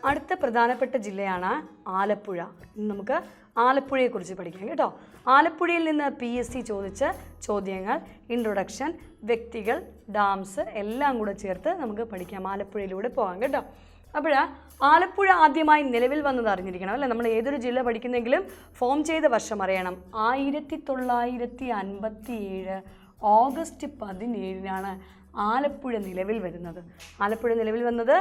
അടുത്ത പ്രധാനപ്പെട്ട ജില്ലയാണ് ആലപ്പുഴ. നമുക്ക് ആലപ്പുഴയെക്കുറിച്ച് പഠിക്കാം കേട്ടോ. ആലപ്പുഴയിൽ നിന്ന് PSC ചോദിച്ച ചോദ്യങ്ങൾ, ഇൻട്രൊഡക്ഷൻ, വ്യക്തികൾ, ഡാംസ് എല്ലാം കൂടെ ചേർത്ത് നമുക്ക് പഠിക്കാം. ആലപ്പുഴയിലൂടെ പോകാം കേട്ടോ. അപ്പോൾ ആലപ്പുഴ ആദ്യമായി നിലവിൽ വന്നത് അറിഞ്ഞിരിക്കണം അല്ലേ. നമ്മൾ ഏതൊരു ജില്ല പഠിക്കുന്നെങ്കിലും ഫോം ചെയ്ത വർഷം അറിയണം. 1957 ഓഗസ്റ്റ് 17 ആലപ്പുഴ നിലവിൽ വരുന്നത്. ആലപ്പുഴ നിലവിൽ വന്നത്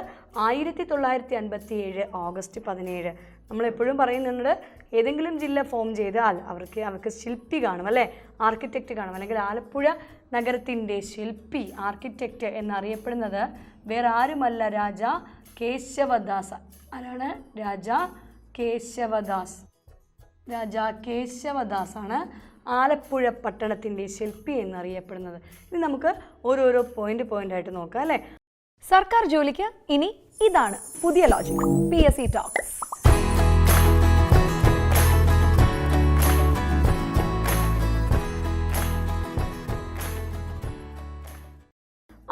1957 ഓഗസ്റ്റ് 17. നമ്മളെപ്പോഴും പറയുന്നുണ്ട്, ഏതെങ്കിലും ജില്ല ഫോം ചെയ്താൽ അവർക്ക് ശില്പി കാണും അല്ലേ, ആർക്കിടെക്റ്റ് കാണും. അല്ലെങ്കിൽ ആലപ്പുഴ നഗരത്തിൻ്റെ ശില്പി, ആർക്കിടെക്റ്റ് എന്നറിയപ്പെടുന്നത് വേറെ ആരുമല്ല, രാജാ കേശവദാസ്. ആരാണ്? രാജാ കേശവദാസാണ് ആലപ്പുഴ പട്ടണത്തിൻ്റെ ശില്പി എന്നറിയപ്പെടുന്നത്. ഇനി നമുക്ക് ഓരോരോ പോയിന്റായിട്ട് നോക്കാം അല്ലേ. സർക്കാർ ജോലിക്ക് ഇനി ഇതാണ് പുതിയ ലോജിക്. PSC talks.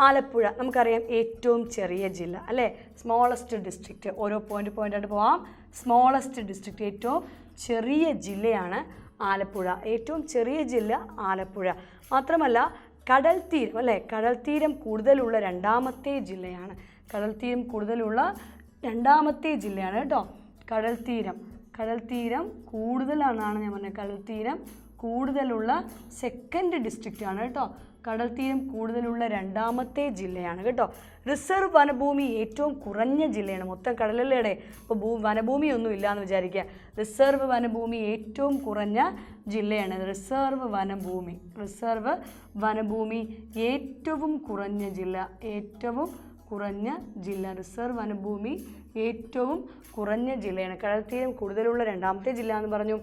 ആലപ്പുഴ നമുക്കറിയാം, ഏറ്റവും ചെറിയ ജില്ല അല്ലേ, സ്മോളസ്റ്റ് ഡിസ്ട്രിക്റ്റ്. ഓരോ പോയിന്റായിട്ട് പോവാം. സ്മോളസ്റ്റ് ഡിസ്ട്രിക്റ്റ്, ഏറ്റവും ചെറിയ ജില്ലയാണ് ആലപ്പുഴ. ഏറ്റവും ചെറിയ ജില്ല ആലപ്പുഴ. മാത്രമല്ല കടൽ തീരം അല്ലേ, കടൽ തീരം കൂടുതലുള്ള രണ്ടാമത്തെ ജില്ലയാണ്. കടൽ തീരം കൂടുതലുള്ള രണ്ടാമത്തെ ജില്ലയാണ് കേട്ടോ. കടൽ തീരം കൂടുതലാണെന്നാണ് ഞാൻ പറഞ്ഞത്. കടൽ തീരം കൂടുതലുള്ള സെക്കൻഡ് ഡിസ്ട്രിക്റ്റാണ് കേട്ടോ. കടൽ തീരം കൂടുതലുള്ള രണ്ടാമത്തെ ജില്ലയാണ് കേട്ടോ. റിസർവ് വനഭൂമി ഏറ്റവും കുറഞ്ഞ ജില്ലയാണ്. മൊത്തം കടലല്ലേ, ഇപ്പോൾ വനഭൂമിയൊന്നും ഇല്ലയെന്ന് വിചാരിക്കുക. റിസർവ് വനഭൂമി ഏറ്റവും കുറഞ്ഞ ജില്ലയാണ്. റിസർവ് വനഭൂമി ഏറ്റവും കുറഞ്ഞ ജില്ല. റിസർവ് വനഭൂമി ഏറ്റവും കുറഞ്ഞ ജില്ലയാണ്. കടൽ തീരം കൂടുതലുള്ള രണ്ടാമത്തെ ജില്ല എന്ന് പറഞ്ഞു.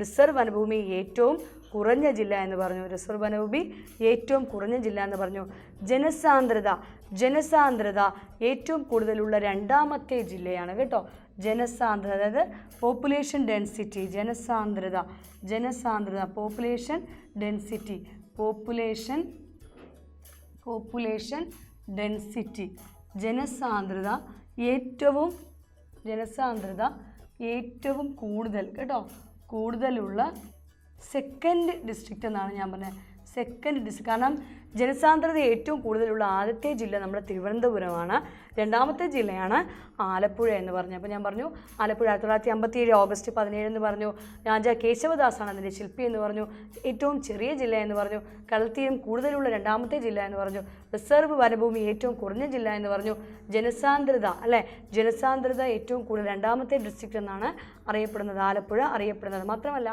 റിസർവ് വനഭൂമി ഏറ്റവും കുറഞ്ഞ ജില്ല എന്ന് പറഞ്ഞു. റിസർവ് വനഭൂമി ഏറ്റവും കുറഞ്ഞ ജില്ല എന്ന് പറഞ്ഞു. ജനസാന്ദ്രത ഏറ്റവും കൂടുതലുള്ള രണ്ടാമത്തെ ജില്ലയാണ് കേട്ടോ. ജനസാന്ദ്രത, അതായത് പോപ്പുലേഷൻ ഡെൻസിറ്റി. ജനസാന്ദ്രത പോപ്പുലേഷൻ ഡെൻസിറ്റി. ജനസാന്ദ്രത ഏറ്റവും കൂടുതൽ കേട്ടോ, കൂടുതലുള്ള സെക്കൻഡ് ഡിസ്ട്രിക്റ്റ് എന്നാണ് ഞാൻ പറഞ്ഞത്. Second district. കാരണം ജനസാന്ദ്രത ഏറ്റവും കൂടുതലുള്ള ആദ്യത്തെ ജില്ല നമ്മുടെ തിരുവനന്തപുരമാണ്. രണ്ടാമത്തെ ജില്ലയാണ് ആലപ്പുഴ എന്ന് പറഞ്ഞു. അപ്പോൾ ഞാൻ പറഞ്ഞു ആലപ്പുഴ 1957 ഓഗസ്റ്റ് 17 എന്ന് പറഞ്ഞു. രാജാ കേശവദാസാണ് അതിൻ്റെ ശില്പി എന്ന് പറഞ്ഞു. ഏറ്റവും ചെറിയ ജില്ല എന്ന് പറഞ്ഞു. കടൽത്തീരം കൂടുതലുള്ള രണ്ടാമത്തെ ജില്ല എന്ന് പറഞ്ഞു. റിസർവ് വനഭൂമി ഏറ്റവും കുറഞ്ഞ ജില്ല എന്ന് പറഞ്ഞു. ജനസാന്ദ്രത ഏറ്റവും കൂടുതൽ രണ്ടാമത്തെ ഡിസ്ട്രിക്റ്റ് എന്നാണ് ആലപ്പുഴ അറിയപ്പെടുന്നത്. മാത്രമല്ല